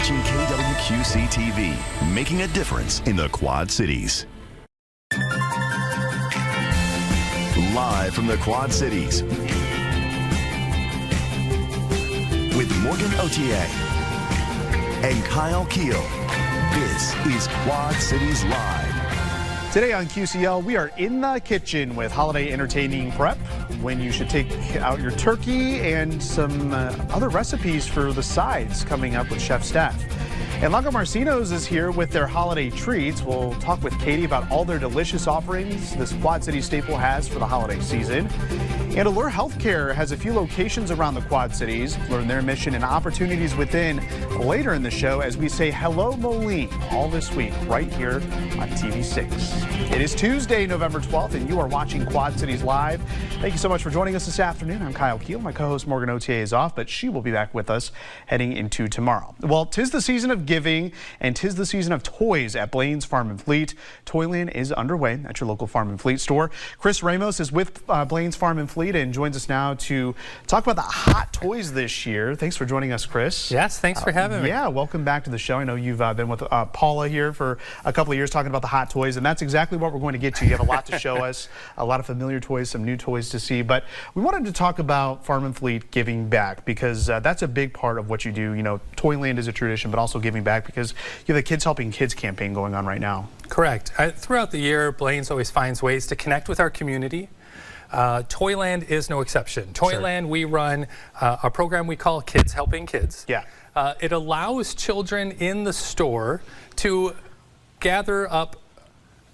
watching KWQC TV, making a difference in the Quad Cities. Live from the Quad Cities, with Morgan Otier and Kyle Keel, this is Quad Cities Live. Today on QCL, we are in the kitchen with holiday entertaining prep, when you should take out your turkey, and some other recipes for the sides coming up with Chef Steph. And Lago Marcinos is here with their holiday treats. We'll talk with Katie about all their delicious offerings this Quad City staple has for the holiday season. And Allure Healthcare has a few locations around the Quad Cities. Learn their mission and opportunities within later in the show as we say hello Moline all this week right here on TV6. It is Tuesday, November 12th, and you are watching Quad Cities Live. Thank you so much for joining us this afternoon. I'm Kyle Keel. My co-host Morgan Otier is off, but she will be back with us heading into tomorrow. Well, 'tis the season of giving, and 'tis the season of toys at Blaine's Farm and Fleet. Toyland is underway at your local Farm and Fleet store. Chris Ramos is with Blaine's Farm and Fleet and joins us now to talk about the hot toys this year. Thanks for joining us, Chris. Yes, thanks for having me. Yeah, welcome back to the show. I know you've been with Paula here for a couple of years talking about the hot toys, and that's exactly what we're going to get to. You have a lot to show us, a lot of familiar toys, some new toys to see, but we wanted to talk about Farm and Fleet giving back, because that's a big part of what you do. You know, Toyland is a tradition, but also giving back, because you have a Kids Helping Kids campaign going on right now. Correct. Throughout the year, Blaine's always finds ways to connect with our community. Toyland is no exception. Toyland, sure. We run a program we call Kids Helping Kids. Yeah. It allows children in the store to gather up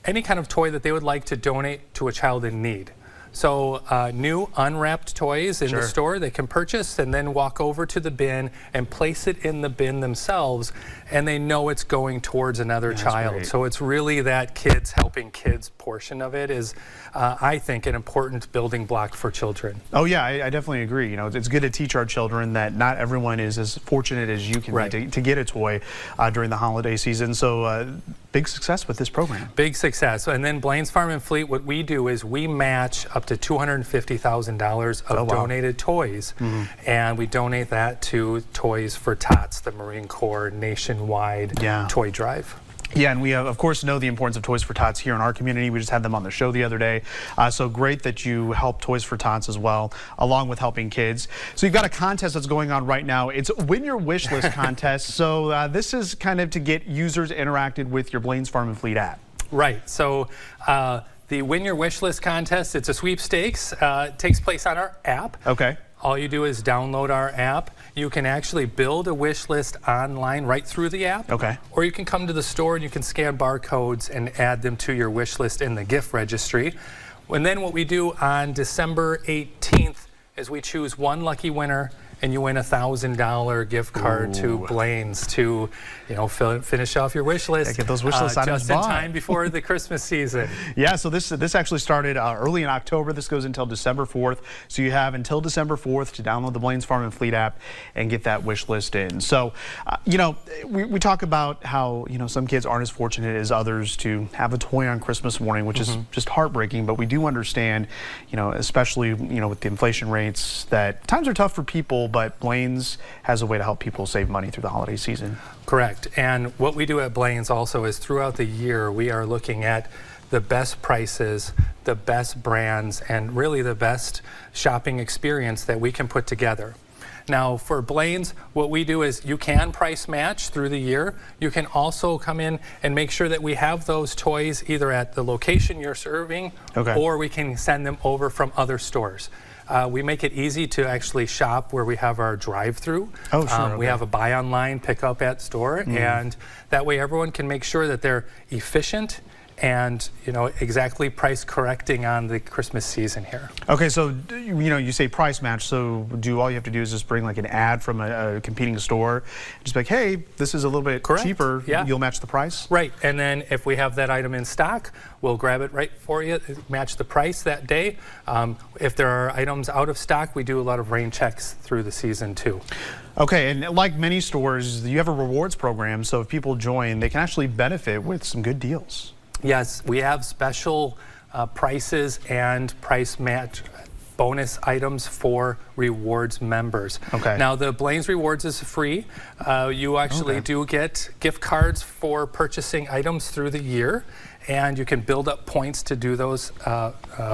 any kind of toy that they would like to donate to a child in need. So new unwrapped toys in Sure. the store they can purchase and then walk over to the bin and place it in the bin themselves, and they know it's going towards another child. Great. So it's really that Kids Helping Kids portion of it is, I think, an important building block for children. Oh yeah, I definitely agree. You know, it's good to teach our children that not everyone is as fortunate as you can Right. be to get a toy during the holiday season. So big success with this program. Big success. And then Blaine's Farm and Fleet, what we do is we match up to $250,000 of donated toys, and we donate that to Toys for Tots, the Marine Corps nationwide toy drive. Yeah, and we of course know the importance of Toys for Tots here in our community. We just had them on the show the other day. So great that you help Toys for Tots as well, along with helping kids. So you've got a contest that's going on right now. It's Win Your Wish List contest. So this is kind of to get users interacted with your Blaine's Farm and Fleet app. Right. So the Win Your Wish List contest, it's a sweepstakes. It takes place on our app. Okay. All you do is download our app. You can actually build a wish list online right through the app. Okay. Or you can come to the store and you can scan barcodes and add them to your wish list in the gift registry. And then what we do on December 18th is we choose one lucky winner, and you win a $1,000 gift card to Blaine's to, you know, finish off your wish list. Get those wish list items just in time before the Christmas season. Yeah, so this actually started early in October. This goes until December 4th. So you have until December 4th to download the Blaine's Farm and Fleet app and get that wish list in. So, you know, we talk about how, you know, some kids aren't as fortunate as others to have a toy on Christmas morning, which is just heartbreaking. But we do understand, you know, especially, you know, with the inflation rates, that times are tough for people, but Blaine's has a way to help people save money through the holiday season. Correct. And what we do at Blaine's also is throughout the year, we are looking at the best prices, the best brands, and really the best shopping experience that we can put together. Now for Blaine's, what we do is you can price match through the year. You can also come in and make sure that we have those toys either at the location you're serving, or we can send them over from other stores. We make it easy to actually shop where we have our drive-through. Oh, sure. We have a buy online, pick up at store, and that way everyone can make sure that they're efficient and, you know, exactly price correcting on the Christmas season here. Okay, so, you know, you say price match, so all you have to do is just bring like an ad from a competing store, just be like, hey, this is a little bit cheaper, you'll match the price? Right, and then if we have that item in stock, we'll grab it right for you, match the price that day. If there are items out of stock, we do a lot of rain checks through the season too. Okay, and like many stores, you have a rewards program, so if people join, they can actually benefit with some good deals. Yes, we have special prices and price match bonus items for rewards members. Okay. Now, the Blaine's Rewards is free. You actually do get gift cards for purchasing items through the year, and you can build up points to do those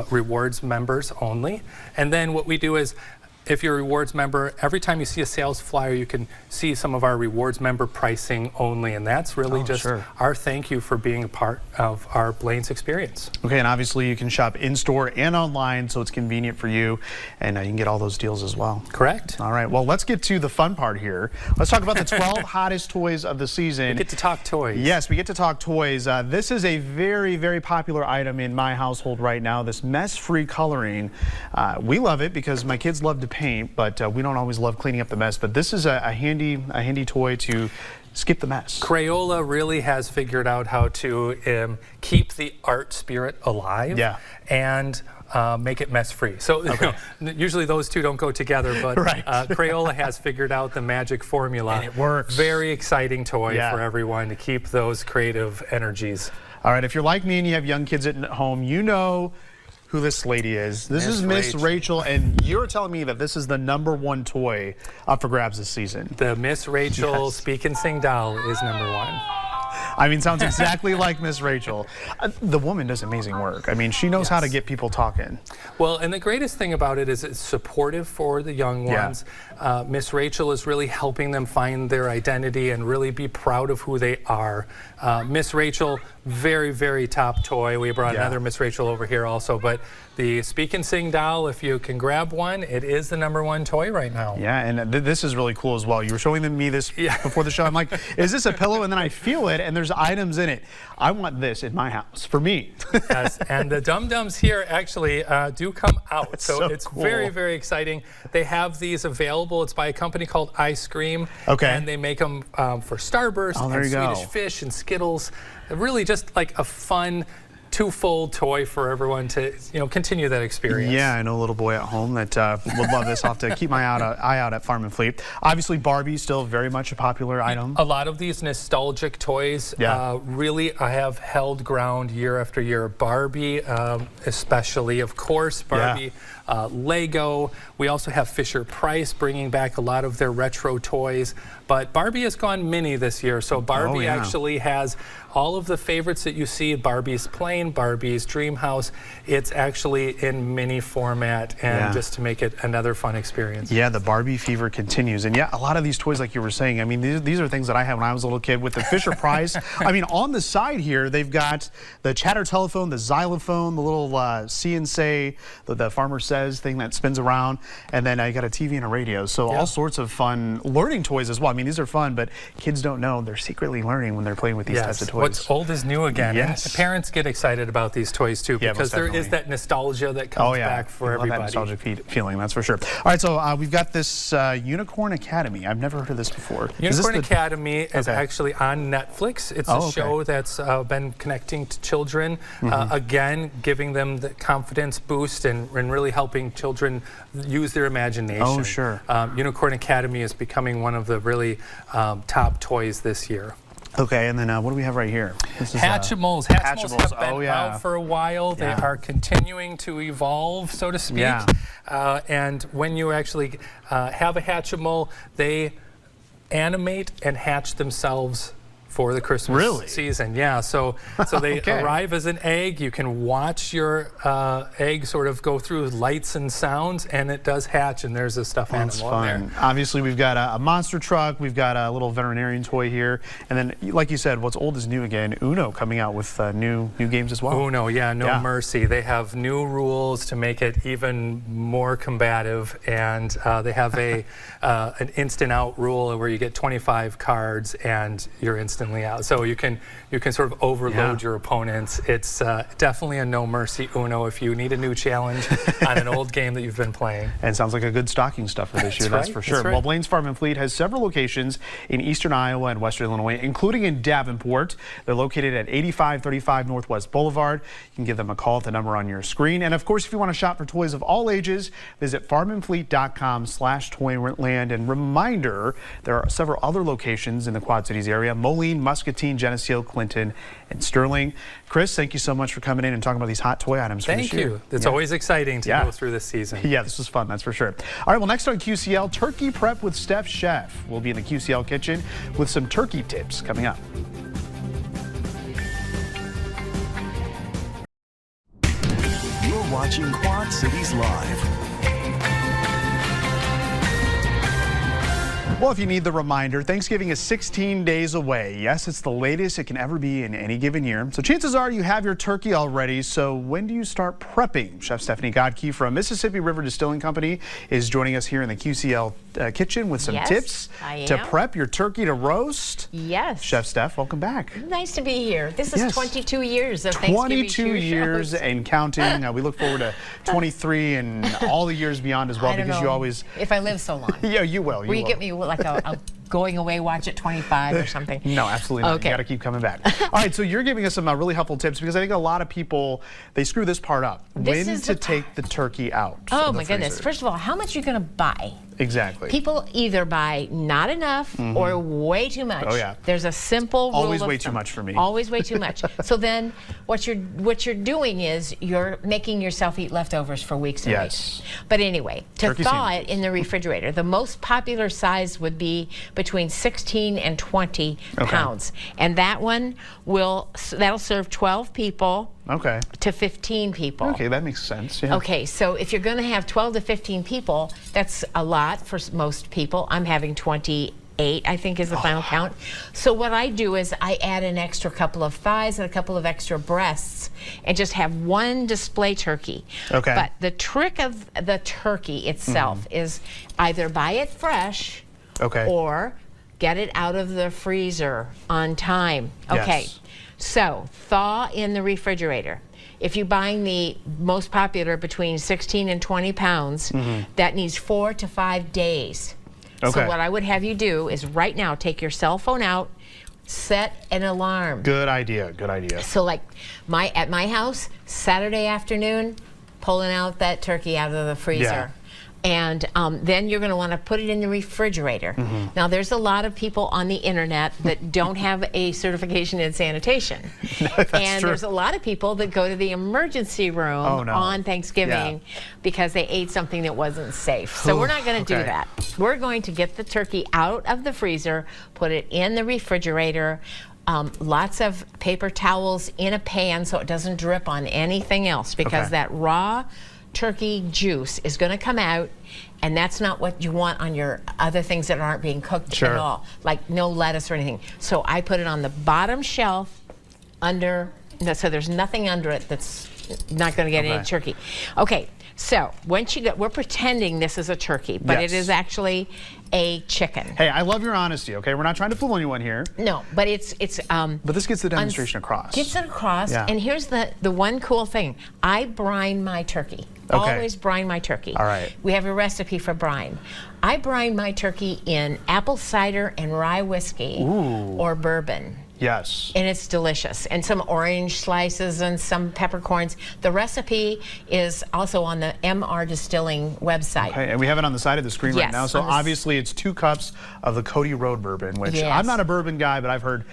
rewards members only. And then what we do is, if you're a rewards member, every time you see a sales flyer, you can see some of our rewards member pricing only, and that's really just our thank you for being a part of our Blaine's experience. Okay, and obviously you can shop in-store and online, so it's convenient for you, and you can get all those deals as well. Correct. All right, well, let's get to the fun part here. Let's talk about the 12 hottest toys of the season. We get to talk toys. Yes, we get to talk toys. This is a very, very popular item in my household right now, this mess-free coloring. We love it because my kids love to paint, but we don't always love cleaning up the mess. But this is a handy toy to skip the mess. Crayola really has figured out how to keep the art spirit alive and make it mess-free. So usually those two don't go together, but Crayola has figured out the magic formula. And it works. Very exciting toy for everyone to keep those creative energies. All right, if you're like me and you have young kids at home, you know who this lady is. This is Miss Rachel, and you're telling me that this is the #1 toy up for grabs this season. The Miss Rachel Speak and Sing doll is #1. I mean, sounds exactly like Miss Rachel. The woman does amazing work. I mean, she knows how to get people talking. Well, and the greatest thing about it is it's supportive for the young ones. Miss Rachel is really helping them find their identity and really be proud of who they are. Miss Rachel, very, very top toy. We brought another Miss Rachel over here also, but the Speak and Sing doll, if you can grab one, it is the #1 toy right now. Yeah, and this is really cool as well. You were showing me this before the show. I'm like, is this a pillow? And then I feel it, and there's items in it. I want this in my house, for me. Yes, and the Dum-Dums here actually do come out. That's so so it's cool. very, very exciting. They have these available. It's by a company called Ice Cream. And they make them for Starburst and Swedish Fish and Skittles. Really just like a fun two-fold toy for everyone to continue that experience. Yeah, I know a little boy at home that would love this. I'll have to keep my eye out at Farm and Fleet. Obviously, Barbie's still very much a popular item. A lot of these nostalgic toys really have held ground year after year. Barbie, especially, of course. Barbie, Lego. We also have Fisher-Price bringing back a lot of their retro toys. But Barbie has gone mini this year, so Barbie actually has all of the favorites that you see. Barbie's Plane, Barbie's Dream House. It's actually in mini format, and just to make it another fun experience. Yeah, the Barbie fever continues. And a lot of these toys, like you were saying, I mean, these are things that I had when I was a little kid with the Fisher-Price. I mean, on the side here, they've got the chatter telephone, the xylophone, the little see and say, the farmer says thing that spins around, and then I got a TV and a radio. So all sorts of fun learning toys as well. I mean, these are fun, but kids don't know they're secretly learning when they're playing with these types of toys. What's old is new again. Yes. And parents get excited about these toys too, because there is that nostalgia that comes back for everybody. That nostalgic feeling, that's for sure. All right, so we've got this Unicorn Academy. I've never heard of this before. Unicorn Academy is actually on Netflix. It's a show that's been connecting to children, again, giving them the confidence boost and really helping children use their imagination. Oh, sure. Unicorn Academy is becoming one of the really top toys this year. Okay, and then what do we have right here? This is, Hatchimals. Hatchimals have been out for a while. They are continuing to evolve, so to speak. And when you actually have a Hatchimal, they animate and hatch themselves for the Christmas season. Yeah, so they arrive as an egg. You can watch your egg sort of go through lights and sounds, and it does hatch, and there's a stuffed animal in there. Obviously, we've got a monster truck. We've got a little veterinarian toy here. And then, like you said, what's old is new again. Uno coming out with new games as well. Uno, no mercy. They have new rules to make it even more combative, and they have an instant out rule where you get 25 cards and you're instantly out. So you can sort of overload your opponents. It's definitely a no mercy Uno if you need a new challenge on an old game that you've been playing. And sounds like a good stocking stuffer this year, that's for sure. Well, Blaine's Farm and Fleet has several locations in eastern Iowa and western Illinois, including in Davenport. They're located at 8535 Northwest Boulevard. You can give them a call at the number on your screen. And of course, if you want to shop for toys of all ages, visit farmandfleet.com/toyland. And reminder, there are several other locations in the Quad Cities area: Moline, Eileen, Muscatine, Geneseo, Clinton, and Sterling. Chris, thank you so much for coming in and talking about these hot toy items for this year. Thank you. It's always exciting to go through this season. Yeah, this was fun, that's for sure. All right, well, next on QCL, Turkey Prep with Steph Chef. We'll be in the QCL kitchen with some turkey tips coming up. You're watching Quad Cities Live. Well, if you need the reminder, Thanksgiving is 16 days away. Yes, it's the latest it can ever be in any given year. So chances are you have your turkey already. So when do you start prepping? Chef Stephanie Godke from Mississippi River Distilling Company is joining us here in the QCL kitchen with some tips to prep your turkey to roast. Yes. Chef Steph, welcome back. Nice to be here. This is 22 years of Thanksgiving 22 years shows. and counting. We look forward to 23 and all the years beyond as well, because you always... If I live so long. Yeah, you will. Will you get me like a going away watch at 25 or something? No, absolutely not. Okay. You got to keep coming back. All right, so you're giving us some really helpful tips, because I think a lot of people, they screw this part up. When to take the turkey out. Oh my goodness. First of all, how much are you going to buy? Exactly. People either buy not enough or way too much. Oh yeah. There's a simple rule Always of way thumb. too much for me. Always way too much. So then what you're doing is you're making yourself eat leftovers for weeks and weeks. But anyway, to Turkey thaw sandwiches it in the refrigerator, the most popular size would be between 16 and 20 pounds. And that one that'll serve 12 people. Okay. To 15 people. Okay, that makes sense. Yeah. Okay, so if you're going to have 12 to 15 people, that's a lot for most people. I'm having 28, I think, is the final count. So what I do is I add an extra couple of thighs and a couple of extra breasts and just have one display turkey. Okay. But the trick of the turkey itself is either buy it fresh or get it out of the freezer on time. Okay. Yes. So, thaw in the refrigerator. If you're buying the most popular between 16 and 20 pounds, that needs 4 to 5 days. So what I would have you do is right now take your cell phone out, set an alarm. Good idea, good idea. So like at my house, Saturday afternoon, pulling out that turkey out of the freezer. Yeah. And then you're going to want to put it in the refrigerator. Now, there's a lot of people on the internet that don't have a certification in sanitation. And there's a lot of people that go to the emergency room on Thanksgiving because they ate something that wasn't safe. So we're not going to do that. We're going to get the turkey out of the freezer, put it in the refrigerator. Lots of paper towels in a pan so it doesn't drip on anything else, because that raw turkey juice is going to come out, and that's not what you want on your other things that aren't being cooked at all, like no lettuce or anything. So I put it on the bottom shelf under, so there's nothing under it that's not going to get any turkey. Okay, so once you get, we're pretending this is a turkey, but it is actually a chicken. Hey, I love your honesty, okay? We're not trying to fool anyone here. No, but it's but this gets the demonstration across. Gets it across, and here's the one cool thing. I brine my turkey. Always brine my turkey. All right. We have a recipe for brine. I brine my turkey in apple cider and rye whiskey or bourbon. Yes. And it's delicious. And some orange slices and some peppercorns. The recipe is also on the MR Distilling website. Okay, and we have it on the side of the screen right now. So obviously it's 2 cups of the Cody Road bourbon, which I'm not a bourbon guy, but I've heard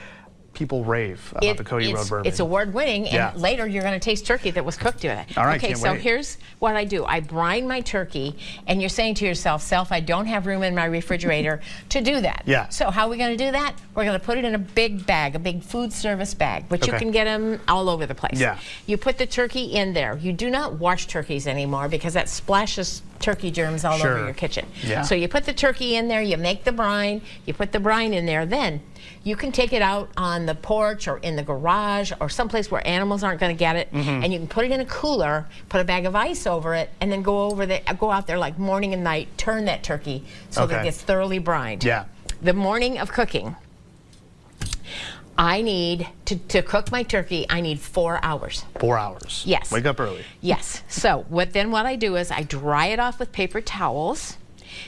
people rave about the Cody Road bourbon. It's award-winning, and later you're going to taste turkey that was cooked to it. All right, okay, so here's what I do. I brine my turkey, and you're saying to yourself, Self, I don't have room in my refrigerator to do that. Yeah. So how are we going to do that? We're going to put it in a big bag, a big food service bag, but you can get them all over the place. Yeah. You put the turkey in there. You do not wash turkeys anymore because that splashes turkey germs all over your kitchen. Yeah. So you put the turkey in there, you make the brine, you put the brine in there, then you can take it out on the porch or in the garage or someplace where animals aren't going to get it, and you can put it in a cooler, put a bag of ice over it, and then go out there like morning and night, turn that turkey so that it gets thoroughly brined. Yeah. The morning of cooking, I need to cook my turkey. I need 4 hours. 4 hours. Yes. Wake up early. Yes. So what I do is I dry it off with paper towels.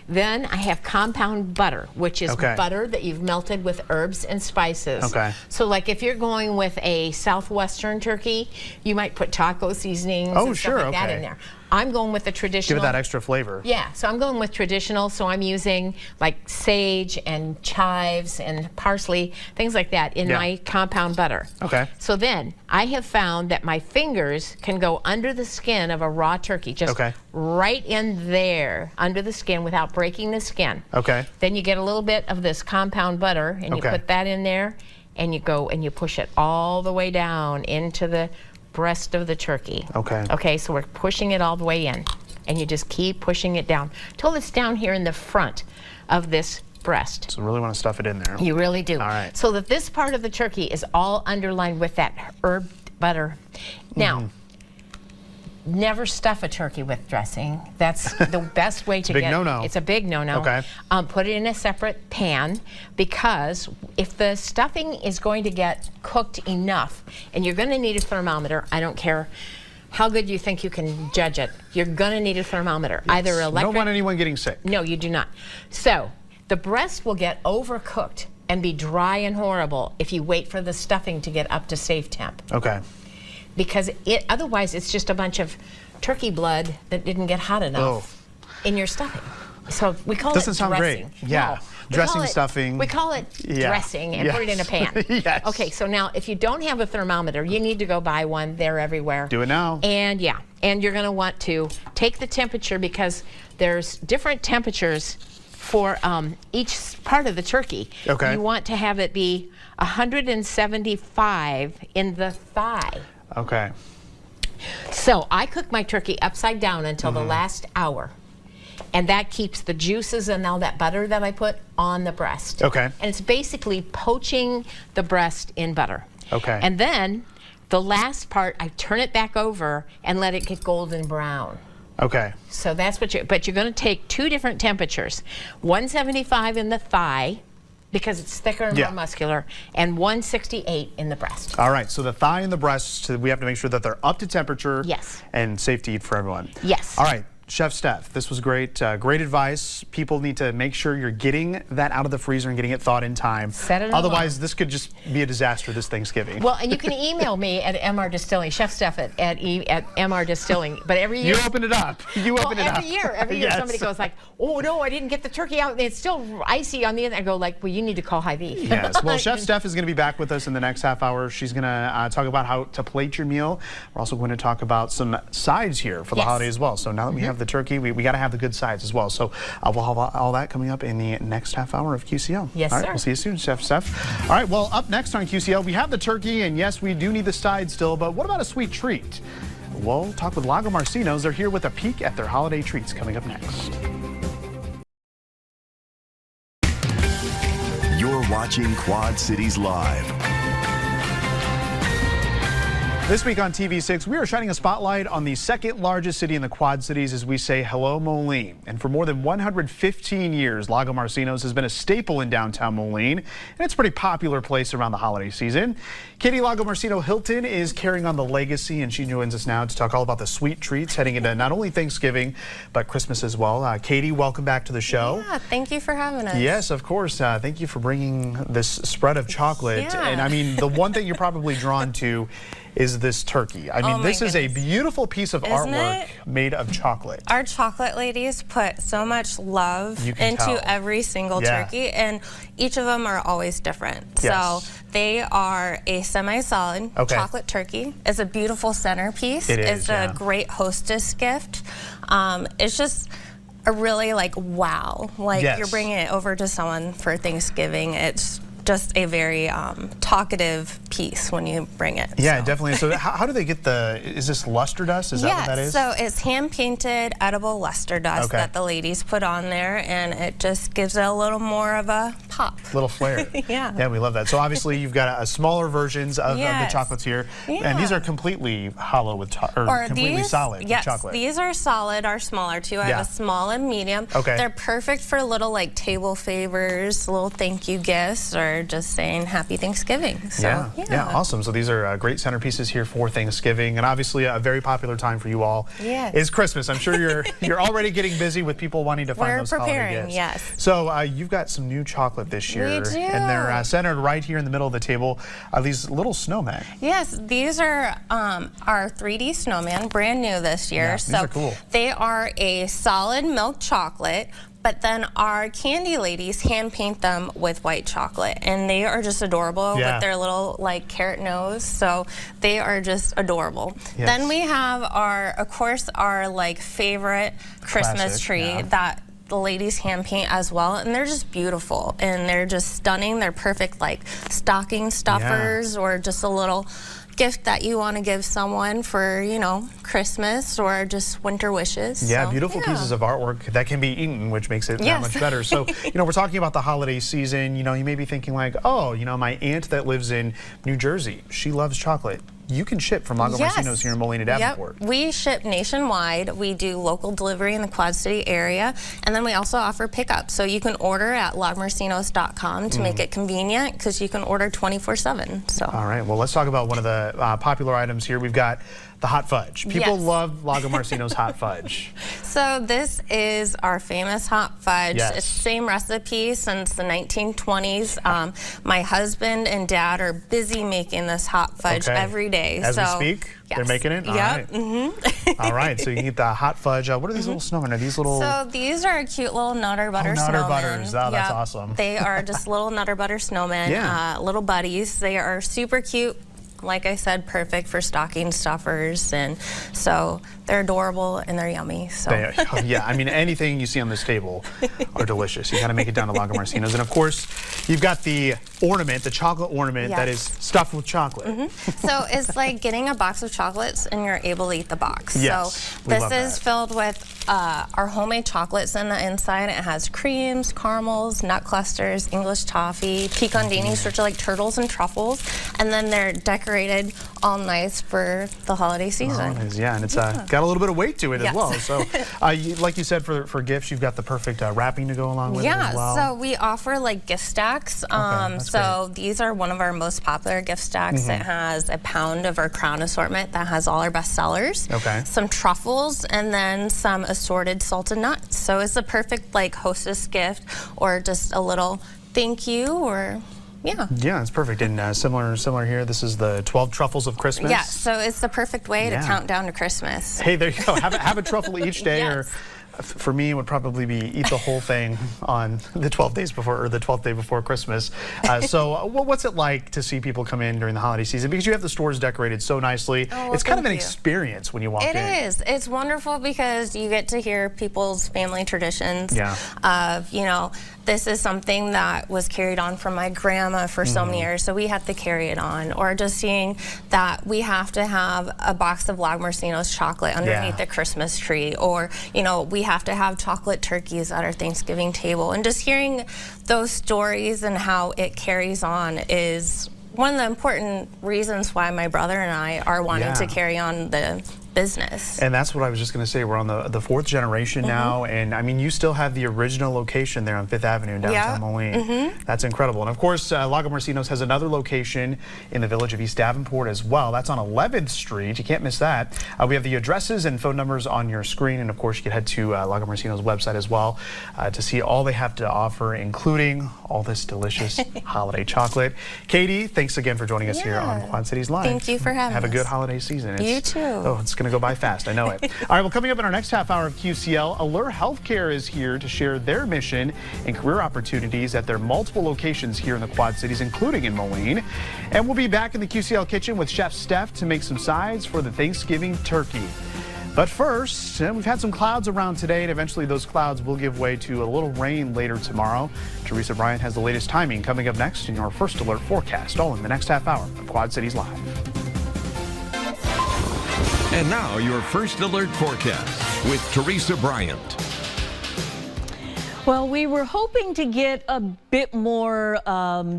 Then I have compound butter, which is butter that you've melted with herbs and spices. Okay. So like if you're going with a southwestern turkey, you might put taco seasonings and stuff like that in there. I'm going with the traditional. Give it that extra flavor. Yeah, so I'm going with traditional, so I'm using like sage and chives and parsley, things like that in my compound butter. Okay. So then I have found that my fingers can go under the skin of a raw turkey, just right in there under the skin without breaking the skin. Okay. Then you get a little bit of this compound butter and you put that in there and you go and you push it all the way down into the breast of the turkey. Okay. Okay, so we're pushing it all the way in, and you just keep pushing it down till it's down here in the front of this breast. So really want to stuff it in there. You really do. All right. So that this part of the turkey is all underlined with that herb butter. Now, never stuff a turkey with dressing. That's the best way to Big get no-no. It's a big no-no. Okay. Put it in a separate pan, because if the stuffing is going to get cooked enough, and you're going to need a thermometer, I don't care how good you think you can judge it, you're going to need a thermometer. Either electric. Don't want anyone getting sick. No, you do not. So the breast will get overcooked and be dry and horrible if you wait for the stuffing to get up to safe temp. Okay. Because otherwise it's just a bunch of turkey blood that didn't get hot enough in your stuffing. So we call Doesn't it sound dressing. great. Yeah. No, Dressing, stuffing. We call it dressing and put it in a pan. Yes. Okay, so now if you don't have a thermometer, you need to go buy one. They're everywhere. Do it now. And and you're going to want to take the temperature, because there's different temperatures for each part of the turkey. Okay. You want to have it be 175 in the thigh. Okay. So I cook my turkey upside down until the last hour. And that keeps the juices and all that butter that I put on the breast. Okay. And it's basically poaching the breast in butter. Okay. And then the last part, I turn it back over and let it get golden brown. Okay. So that's what but you're going to take two different temperatures. 175 in the thigh, because it's thicker and more muscular, and 168 in the breast. All right, so the thigh and the breast, we have to make sure that they're up to temperature and safe to eat for everyone. Yes. All right, Chef Steph, this was great. Great advice. People need to make sure you're getting that out of the freezer and getting it thawed in time. Set it Otherwise, this could just be a disaster this Thanksgiving. Well, and you can email me at MR Distilling, Chef Steph at MR Distilling. But every year. You open it up. You open it up. Every year somebody goes like, oh no, I didn't get the turkey out. It's still icy on the end. I go like, well, you need to call Hy-Vee. Yes. Well, Chef Steph is going to be back with us in the next half hour. She's going to talk about how to plate your meal. We're also going to talk about some sides here for the holiday as well. So now that we have the turkey, we got to have the good sides as well. So we'll have all that coming up in the next half hour of QCL. Yes, all right, sir. We'll see you soon, Chef Steph. All right, well, up next on QCL, we have the turkey, and yes, we do need the sides still, but what about a sweet treat? We'll talk with Lago Marcinos. They're here with a peek at their holiday treats coming up next. You're watching Quad Cities Live. This week on TV6, we are shining a spotlight on the second largest city in the Quad Cities as we say hello, Moline. And for more than 115 years, Lago Marcinos has been a staple in downtown Moline, and it's a pretty popular place around the holiday season. Katie Lago Marcino Hilton is carrying on the legacy, and she joins us now to talk all about the sweet treats heading into not only Thanksgiving, but Christmas as well. Katie, welcome back to the show. Yeah, thank you for having us. Yes, of course. Thank you for bringing this spread of chocolate. Yeah. And I mean, the one thing you're probably drawn to is this turkey. I mean, this is a beautiful piece of artwork made of chocolate. Our chocolate ladies put so much love into every single turkey, and each of them are always different. Yes. So they are a semi-solid chocolate turkey. It's a beautiful centerpiece. It's a great hostess gift. It's just a really wow. You're bringing it over to someone for Thanksgiving. It's just a very talkative piece when you bring it. Yeah, definitely. So how do they get is this luster dust? Is that what that is? So it's hand-painted edible luster dust that the ladies put on there, and it just gives it a little more of a pop. Little flair. Yeah, we love that. So obviously you've got a smaller versions of the chocolates here, and these are completely hollow with completely solid with chocolate. These are solid, our smaller two. I have a small and medium. They're perfect for little table favors, little thank you gifts, or just saying happy Thanksgiving. So, yeah, awesome. So these are great centerpieces here for Thanksgiving, and obviously a very popular time for you all is Christmas. I'm sure you're already getting busy with people wanting to find those holiday gifts. Yes. So you've got some new chocolate chocolate this year. We do. And they're centered right here in the middle of the table. These little snowmen. Yes, these are our 3D snowman, brand new this year. Yeah, these are cool. They are a solid milk chocolate, but then our candy ladies hand paint them with white chocolate, and they are just adorable with their little like carrot nose. So they are just adorable. Yes. Then we have of course, our like favorite Christmas tree that the ladies hand paint as well, and they're just beautiful and they're just stunning. They're perfect like stocking stuffers or just a little gift that you want to give someone for, you know, Christmas or just winter wishes. Yeah, so, beautiful pieces of artwork that can be eaten, which makes it that much better. So, you know, we're talking about the holiday season. You know, you may be thinking like, oh, you know, my aunt that lives in New Jersey, she loves chocolate. You can ship from Lago Marcinos here in Moline, Davenport. Yep. We ship nationwide. We do local delivery in the Quad City area, and then we also offer pickup. So you can order at lagomarcinos.com to make it convenient, because you can order 24/7. So. All right. Well, let's talk about one of the popular items here. We've got the hot fudge. People love Lago Marcinos hot fudge. So this is our famous hot fudge. Yes. It's the same recipe since the 1920s. My husband and dad are busy making this hot fudge every day. As we speak, they're making it? All right. All right, so you get the hot fudge. What are these little snowmen? Are these little... So these are cute little Nutter Butter snowmen. Nutter Butters. Oh, that's awesome. They are just little Nutter Butter snowmen, little buddies. They are super cute. Like I said, perfect for stocking stuffers, and so they're adorable and they're yummy. So yeah, I mean, anything you see on this table are delicious. You got to make it down to Lago Marcinos, and of course, you've got the ornament, the chocolate ornament that is stuffed with chocolate. So it's like getting a box of chocolates and you're able to eat the box. Yes, so this is filled with our homemade chocolates in the inside. It has creams, caramels, nut clusters, English toffee, pecandinis, which are like turtles and truffles, and then they're decorated all nice for the holiday season. Yeah, and it's got a little bit of weight to it as well. So, like you said, for gifts, you've got the perfect wrapping to go along with it as well. So we offer like gift stacks. So these are one of our most popular gift stacks. It has a pound of our Crown assortment that has all our best sellers. Some truffles, and then some assorted salted nuts. So it's a perfect like hostess gift, or just a little thank you, or yeah, it's perfect. And similar here. This is the 12 truffles of Christmas. Yeah, so it's the perfect way to count down to Christmas. Hey, there you go. Have a truffle each day, or for me, it would probably be eat the whole thing on the 12 days before, or the 12th day before Christmas. So what's it like to see people come in during the holiday season? Because you have the stores decorated so nicely. It's kind of an experience when you walk in. It is. It's wonderful because you get to hear people's family traditions of, you know, this is something that was carried on from my grandma for so many years, so we have to carry it on. Or just seeing that we have to have a box of Lago Marcinos chocolate underneath the Christmas tree, or, you know, we have to have chocolate turkeys at our Thanksgiving table. And just hearing those stories and how it carries on is one of the important reasons why my brother and I are wanting to carry on the business. And that's what I was just going to say. We're on the fourth generation now, and I mean, you still have the original location there on 5th Avenue in downtown Moline. That's incredible. And of course, Lago Marcinos has another location in the village of East Davenport as well. That's on 11th Street. You can't miss that. We have the addresses and phone numbers on your screen, and of course, you can head to Lago Marcinos' website as well to see all they have to offer, including all this delicious holiday chocolate. Katie, thanks again for joining us here on Quad Cities Live. Thank you for having us. Have a good holiday season. You too. Oh, it's going to go by fast. I know it. All right, well, coming up in our next half hour of QCL, Allure Healthcare is here to share their mission and career opportunities at their multiple locations here in the Quad Cities, including in Moline. And we'll be back in the QCL kitchen with Chef Steph to make some sides for the Thanksgiving turkey. But first, we've had some clouds around today, and eventually those clouds will give way to a little rain later tomorrow. Teresa Bryant has the latest timing coming up next in your First Alert forecast, all in the next half hour of Quad Cities Live. And now your First Alert forecast with Teresa Bryant. Well, we were hoping to get a bit more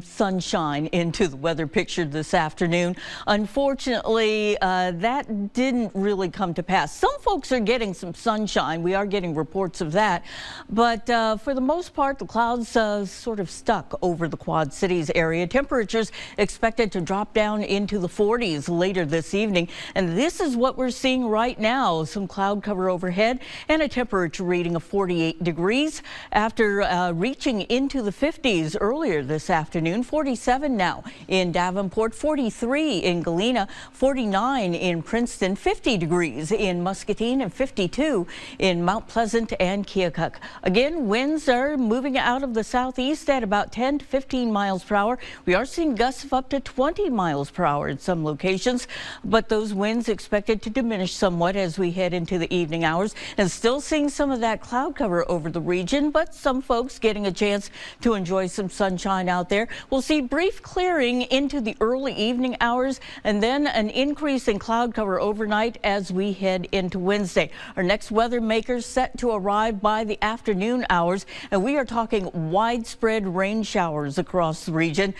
sunshine into the weather picture this afternoon. Unfortunately, that didn't really come to pass. Some folks are getting some sunshine. We are getting reports of that. But for the most part, the clouds sort of stuck over the Quad Cities area. Temperatures expected to drop down into the 40s later this evening. And this is what we're seeing right now. Some cloud cover overhead and a temperature reading of 48 degrees. after reaching into the 50s earlier this afternoon. 47 now in Davenport, 43 in Galena, 49 in Princeton, 50 degrees in Muscatine, and 52 in Mount Pleasant and Keokuk. Again, winds are moving out of the southeast at about 10 to 15 miles per hour. We are seeing gusts of up to 20 miles per hour in some locations, but those winds expected to diminish somewhat as we head into the evening hours, and still seeing some of that cloud cover over the region, but some folks getting a chance to enjoy some sunshine out there. We'll see brief clearing into the early evening hours, and then an increase in cloud cover overnight as we head into Wednesday. Our next weather makers set to arrive by the afternoon hours, and we are talking widespread rain showers across the region.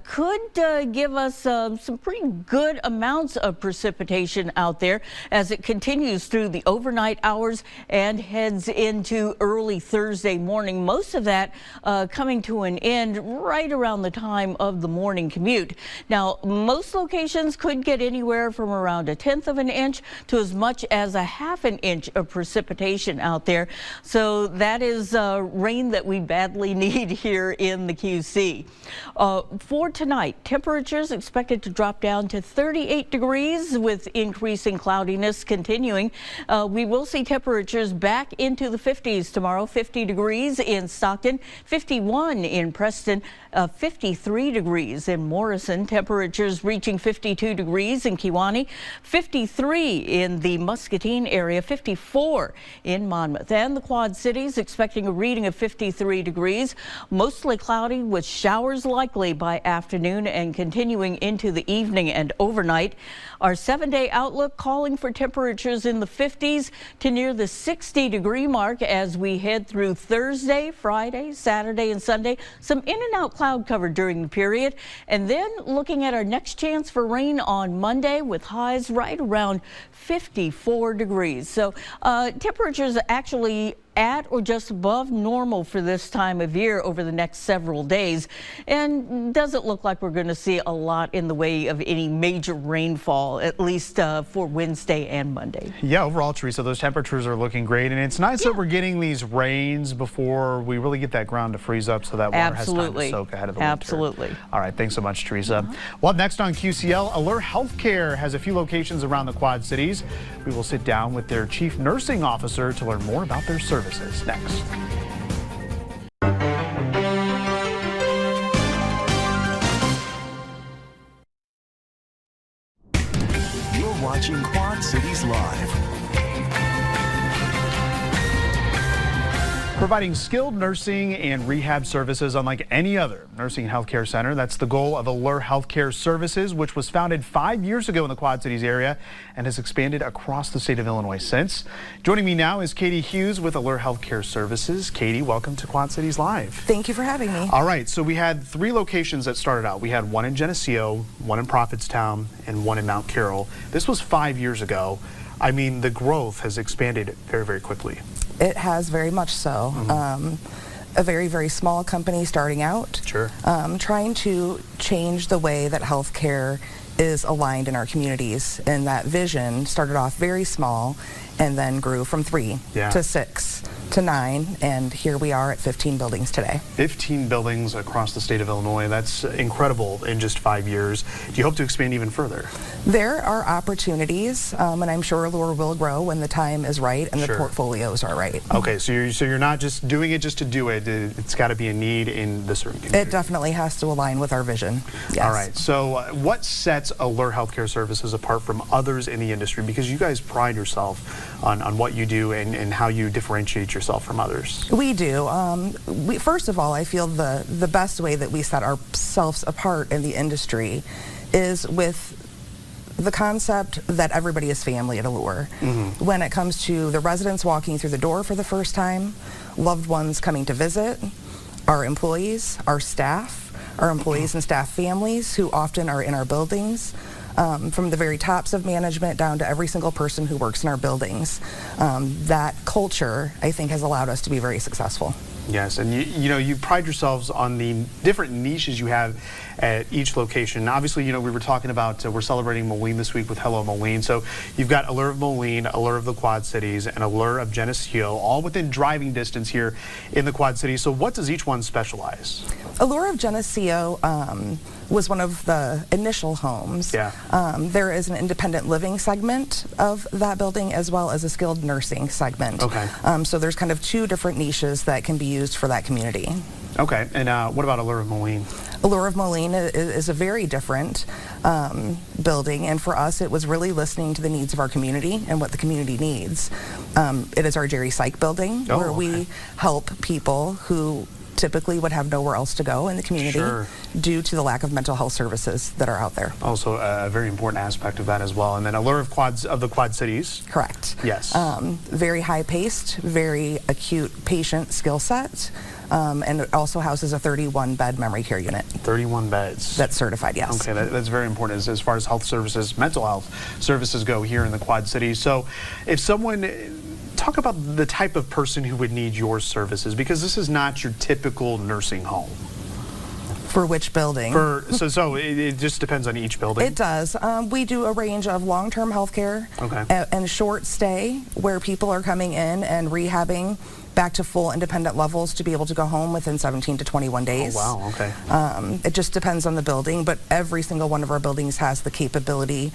Could give us some pretty good amounts of precipitation out there as it continues through the overnight hours and heads into early Thursday morning. Most of that coming to an end right around the time of the morning commute. Now, most locations could get anywhere from around 1/10 of an inch to as much as 1/2 an inch of precipitation out there. So that is rain that we badly need here in the QC. For tonight, temperatures expected to drop down to 38 degrees with increasing cloudiness continuing. We will see temperatures back into the 50s tomorrow. 50 degrees in Stockton, 51 in Preston, 53 degrees in Morrison. Temperatures reaching 52 degrees in Kewanee, 53 in the Muscatine area, 54 in Monmouth. And the Quad Cities expecting a reading of 53 degrees. Mostly cloudy with showers likely by afternoon and continuing into the evening and overnight. Our 7-day outlook calling for temperatures in the 50s to near the 60-degree mark as we head through Thursday, Friday, Saturday, and Sunday. Some in and out cloud cover during the period. And then looking at our next chance for rain on Monday with highs right around 54 degrees. So temperatures actually at or just above normal for this time of year over the next several days, and doesn't look like we're going to see a lot in the way of any major rainfall, at least for Wednesday and Monday. Yeah, overall, Teresa, those temperatures are looking great, and it's nice that we're getting these rains before we really get that ground to freeze up so that water has time to soak ahead of the winter. Absolutely. All right, thanks so much, Teresa. Well, up next on QCL, Allure Healthcare has a few locations around the Quad Cities. We will sit down with their chief nursing officer to learn more about their services next. You're watching Quad Cities Live. Providing skilled nursing and rehab services unlike any other nursing and healthcare center. That's the goal of Allure Healthcare Services, which was founded 5 years ago in the Quad Cities area and has expanded across the state of Illinois since. Joining me now is Katie Hughes with Allure Healthcare Services. Katie, welcome to Quad Cities Live. Thank you for having me. All right, so we had 3 locations that started out. We had one in Geneseo, one in Prophetstown, and one in Mount Carroll. This was 5 years ago. I mean, the growth has expanded very, very quickly. It has very much so. A very, very small company starting out. Sure. Trying to change the way that healthcare is aligned in our communities. And that vision started off very small and then grew from 3 to 6 to 9, and here we are at 15 buildings today. 15 buildings across the state of Illinois. That's incredible in just 5 years. Do you hope to expand even further? There are opportunities, and I'm sure Allure will grow when the time is right and the portfolios are right. Okay, so you're not just doing it just to do it. It's got to be a need in the certain community. It definitely has to align with our vision. Yes. All right, so what sets Allure Healthcare Services apart from others in the industry? Because you guys pride yourself on what you do and how you differentiate yourself from others. We do. First of all, I feel the best way that we set ourselves apart in the industry is with the concept that everybody is family at Allure. When it comes to the residents walking through the door for the first time, loved ones coming to visit, our employees, our staff, our employees and staff families who often are in our buildings, from the very tops of management down to every single person who works in our buildings. That culture, I think, has allowed us to be very successful. Yes, and you pride yourselves on the different niches you have at each location. Obviously, we were talking about we're celebrating Moline this week with Hello Moline. So you've got Allure of Moline, Allure of the Quad Cities, and Allure of Geneseo, all within driving distance here in the Quad Cities. So what does each one specialize? Allure of Geneseo was one of the initial homes. Yeah. There is an independent living segment of that building as well as a skilled nursing segment. Okay. So there's kind of two different niches that can be used for that community. Okay, and what about Allure of Moline? Allure of Moline is a very different building, and for us it was really listening to the needs of our community and what the community needs. It is our Jerry Psych building where we help people who typically would have nowhere else to go in the community due to the lack of mental health services that are out there. Also a very important aspect of that as well. And then Allure of the Quad Cities. Correct. Yes. Very high-paced, very acute patient skill set. And it also houses a 31-bed memory care unit. 31 beds. That's certified, yes. Okay, that's very important as far as health services, mental health services go here in the Quad Cities. So if someone... Talk about the type of person who would need your services, because this is not your typical nursing home. For which building? So it just depends on each building? It does. We do a range of long-term health care and short stay where people are coming in and rehabbing back to full independent levels to be able to go home within 17 to 21 days. Oh, wow, okay. It just depends on the building, but every single one of our buildings has the capability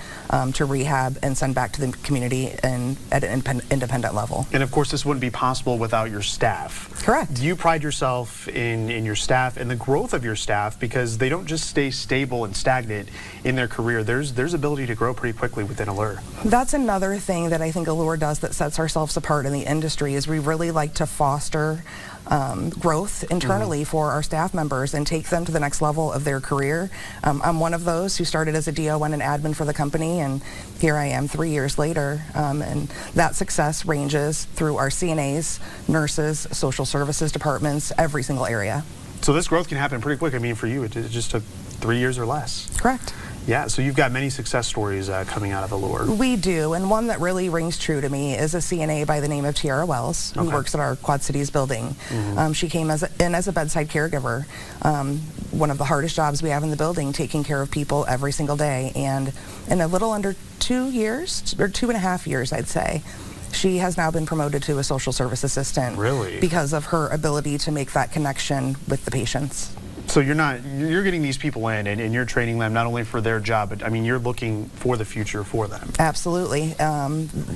to rehab and send back to the community and at an independent level. And of course, this wouldn't be possible without your staff. Correct. You pride yourself in your staff and the growth of your staff, because they don't just stay stable and stagnant in their career. There's ability to grow pretty quickly within Allure. That's another thing that I think Allure does that sets ourselves apart in the industry, is we really like to foster growth internally for our staff members and take them to the next level of their career. I'm one of those who started as a DON and admin for the company, and here I am 3 years later, and that success ranges through our CNAs, nurses, social services departments, every single area. So this growth can happen pretty quick. I mean, for you, it just took 3 years or less. Correct. Yeah, so you've got many success stories coming out of Allure. We do, and one that really rings true to me is a CNA by the name of Tiara Wells, who works at our Quad Cities building. She came in as a bedside caregiver, one of the hardest jobs we have in the building, taking care of people every single day. And in a little under 2 years, or 2.5 years, I'd say, she has now been promoted to a social service assistant. Really? Because of her ability to make that connection with the patients. So you're getting these people in and you're training them not only for their job, but I mean, you're looking for the future for them. Absolutely.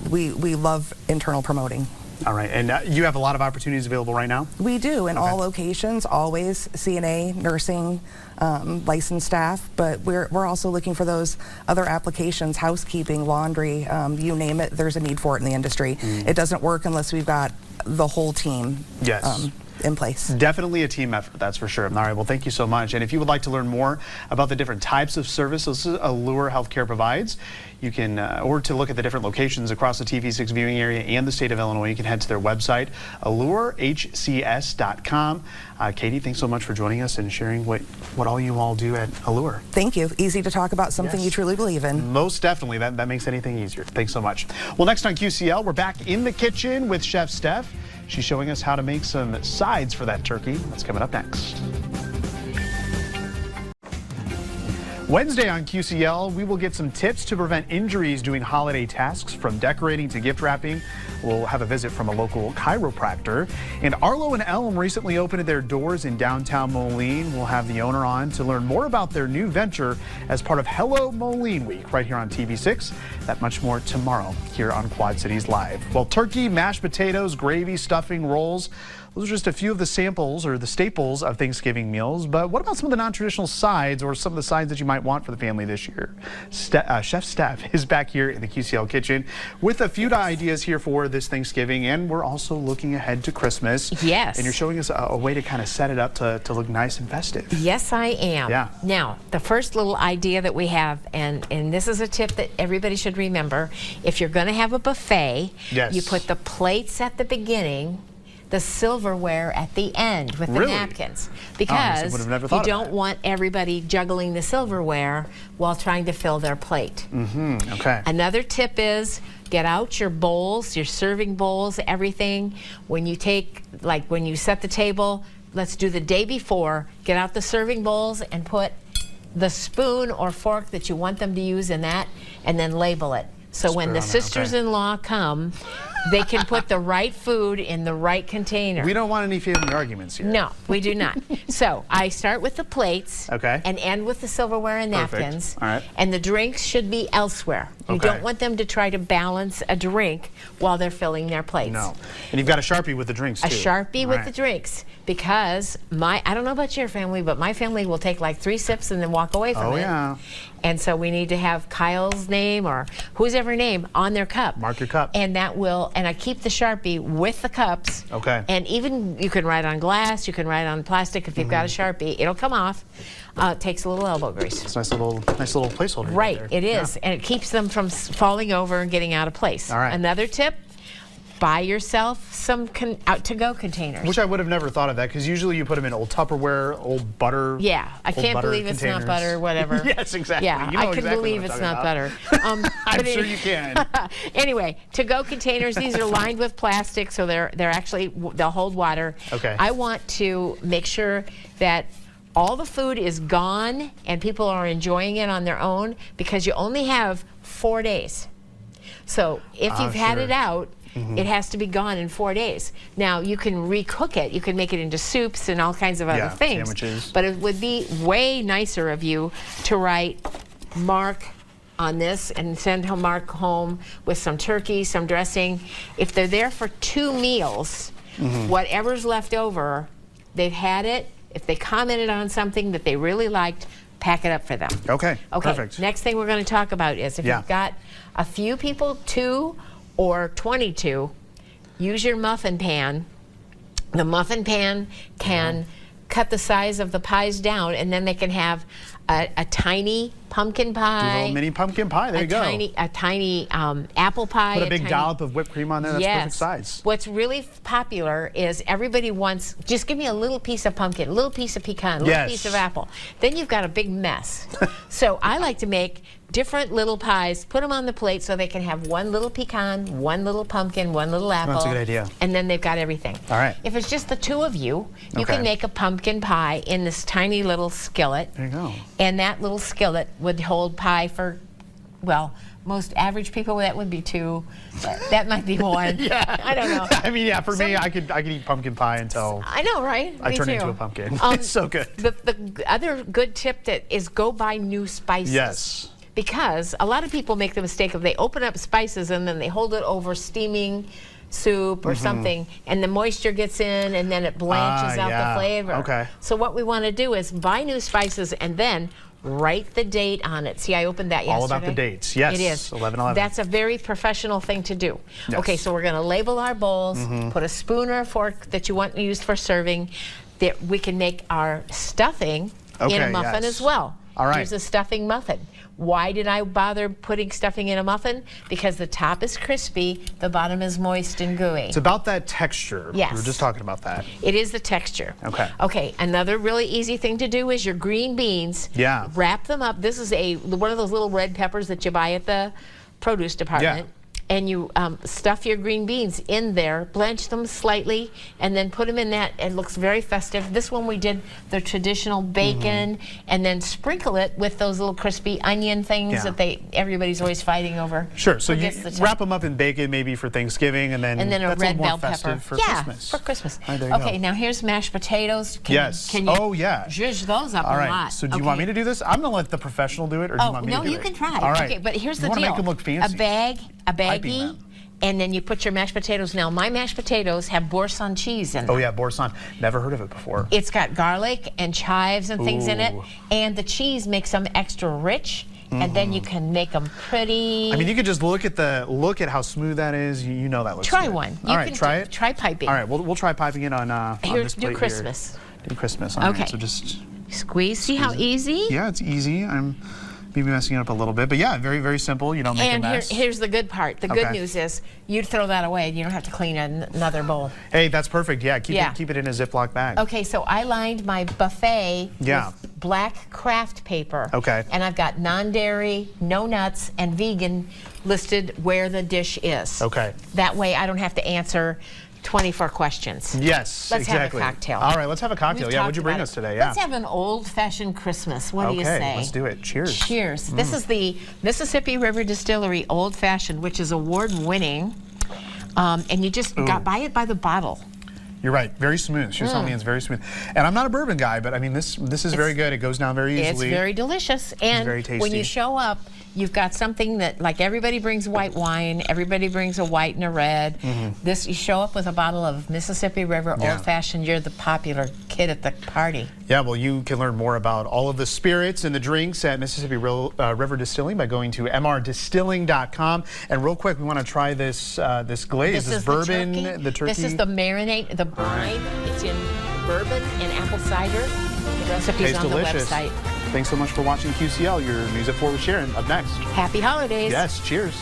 We love internal promoting. All right, and you have a lot of opportunities available right now? We do, in all locations, always CNA, nursing, licensed staff, but we're also looking for those other applications, housekeeping, laundry, you name it, there's a need for it in the industry. It doesn't work unless we've got the whole team. Yes. In place. Definitely a team effort, that's for sure. All right, well, thank you so much. And if you would like to learn more about the different types of services Allure Healthcare provides, you can, or to look at the different locations across the TV6 viewing area and the state of Illinois, you can head to their website, allurehcs.com. Katie, thanks so much for joining us and sharing what all you all do at Allure. Thank you. Easy to talk about something you truly believe in. Most definitely. That makes anything easier. Thanks so much. Well, next on QCL, we're back in the kitchen with Chef Steph. She's showing us how to make some sides for that turkey. That's coming up next. Wednesday on QCL, we will get some tips to prevent injuries doing holiday tasks, from decorating to gift wrapping. We'll have a visit from a local chiropractor. And Arlo and Elm recently opened their doors in downtown Moline. We'll have the owner on to learn more about their new venture as part of Hello Moline Week right here on TV6. That much more tomorrow here on Quad Cities Live. Well, turkey, mashed potatoes, gravy, stuffing, rolls. Those are just a few of the samples or the staples of Thanksgiving meals. But what about some of the non-traditional sides, or some of the sides that you might want for the family this year? Chef Steph is back here in the QCL kitchen with a few ideas here for this Thanksgiving, and we're also looking ahead to Christmas. Yes. And you're showing us a way to kind of set it up to look nice and festive. Yes, I am. Yeah. Now, the first little idea that we have, and this is a tip that everybody should remember, if you're going to have a buffet, you put the plates at the beginning, the silverware at the end with the napkins, because you don't want everybody juggling the silverware while trying to fill their plate. Okay. Another tip is get out your bowls, your serving bowls, everything. When you take, like when you set the table, let's do the day before, get out the serving bowls and put the spoon or fork that you want them to use in that, and then label it. So when the sisters-in-law come, they can put the right food in the right container. We don't want any family arguments here. No, we do not. So I start with the plates and end with the silverware and napkins. All right. And the drinks should be elsewhere. You don't want them to try to balance a drink while they're filling their plates. No. And you've got a Sharpie with the drinks, too. A Sharpie with the drinks. Because I don't know about your family, but my family will take like 3 sips and then walk away from it. Oh, yeah. And so we need to have Kyle's name or whoever name on their cup. Mark your cup. And that will, and I keep the Sharpie with the cups. Okay. And even you can write on glass, you can write on plastic if you've got a Sharpie. It'll come off. It takes a little elbow grease. It's a nice little placeholder. Right, there. it is. And it keeps them from falling over and getting out of place. All right. Another tip, buy yourself some out-to-go containers. Which I would have never thought of that, because usually you put them in old Tupperware, old butter. Yeah, I can't believe it's not butter, whatever. Yes, exactly. Yeah, you know I can believe it's not butter. I'm sure you can. Anyway, to-go containers, these are lined with plastic, so they're actually, they'll hold water. Okay. I want to make sure that all the food is gone and people are enjoying it on their own, because you only have 4 days. So if you've had it out, it has to be gone in 4 days. Now, you can recook it. You can make it into soups and all kinds of other things. Sandwiches. But it would be way nicer of you to write Mark on this and send Mark home with some turkey, some dressing. If they're there for 2 meals, whatever's left over, they've had it. If they commented on something that they really liked, pack it up for them. Okay, perfect. Next thing we're going to talk about is if you've got a few people, 2 or 22, use your muffin pan. The muffin pan can cut the size of the pies down, and then they can have a tiny pumpkin pie. Do a little mini pumpkin pie, there you go. A tiny apple pie. Put a big dollop of whipped cream on there, that's perfect size. What's really popular is everybody wants, just give me a little piece of pumpkin, a little piece of pecan, a little piece of apple. Then you've got a big mess. So I like to make different little pies, put them on the plate so they can have 1 little pecan, 1 little pumpkin, 1 little apple. That's a good idea. And then they've got everything. All right. If it's just the 2 of you, you can make a pumpkin pie in this tiny little skillet. There you go. And that little skillet would hold pie for, well, most average people, that would be 2. That might be 1. I don't know. I mean, for me, I could eat pumpkin pie until I know, right? I turn into a pumpkin. It's so good. The other good tip is go buy new spices. Yes. Because a lot of people make the mistake of they open up spices and then they hold it over steaming soup or something, and the moisture gets in and then it blanches out the flavor. Okay. So what we want to do is buy new spices and then write the date on it. See, I opened that yesterday. All about the dates. Yes. It is. 11/11. That's a very professional thing to do. Yes. Okay, so we're going to label our bowls, put a spoon or a fork that you want to use for serving. That we can make our stuffing in a muffin as well. All right. Here's a stuffing muffin. Why did I bother putting stuffing in a muffin? Because the top is crispy, the bottom is moist and gooey. It's about that texture. Yes. We were just talking about that. It is the texture. Okay. Okay, another really easy thing to do is your green beans. Yeah. Wrap them up. This is one of those little red peppers that you buy at the produce department. Yeah. And you stuff your green beans in there, blanch them slightly, and then put them in that. It looks very festive. This one we did the traditional bacon, and then sprinkle it with those little crispy onion things that everybody's always fighting over. Sure. So you wrap them up in bacon maybe for Thanksgiving, and then a that's red a little more bell festive pepper for Christmas. for Christmas. There you Okay, go. now here's mashed potatoes. Can you zhuzh those up All a right. lot? So do you want me to do this? I'm gonna let the professional do it, or do you want me to do it? No, you can try. All right. Okay, but here's the you deal. Want to make them look fancy? A baggie, and then you put your mashed potatoes. Now, my mashed potatoes have boursin cheese in them. Oh yeah, boursin. Never heard of it before. It's got garlic and chives and things in it, Ooh. and the cheese makes them extra rich. And then you can make them pretty. I mean, you could just look at how smooth that is. You know that looks Try good. one. All right, try it. Try piping. All right, we'll try piping it on this plate do Christmas. Here. Do Christmas. All right, so just squeeze. See how easy? Yeah, it's easy. I'm maybe messing it up a little bit. But yeah, very, very simple. You don't make a mess. And here's the good part. The good news is you'd throw that away. You don't have to clean another bowl. Hey, that's perfect. Yeah, keep it in a Ziploc bag. Okay, so I lined my buffet with black craft paper. Okay. And I've got non-dairy, no nuts, and vegan listed where the dish is. Okay. That way I don't have to answer 24 questions. Yes, Let's exactly. have a cocktail. All right, let's have a cocktail. Yeah, what'd you bring us today? Yeah. Let's have an old-fashioned Christmas. What do you say? Okay, let's do it. Cheers. Cheers. This is the Mississippi River Distillery Old Fashioned, which is award-winning. And you just buy it by the bottle. You're right. Very smooth. She was telling me it's very smooth. And I'm not a bourbon guy, but I mean, this is very good. It goes down very easily. It's very delicious. And very tasty. When you show up, you've got something that, like, everybody brings white wine, everybody brings a white and a red. This, you show up with a bottle of Mississippi River Old Fashioned, you're the popular kid at the party. Yeah, well, you can learn more about all of the spirits and the drinks at Mississippi River Distilling by going to mrdistilling.com. And real quick, we want to try this this glaze, this bourbon, the turkey. This is the marinade, the brine. It's in bourbon and apple cider. The recipe's on the website. Thanks so much for watching QCL, your News at 4 with Sharon. Up next. Happy holidays. Yes, cheers.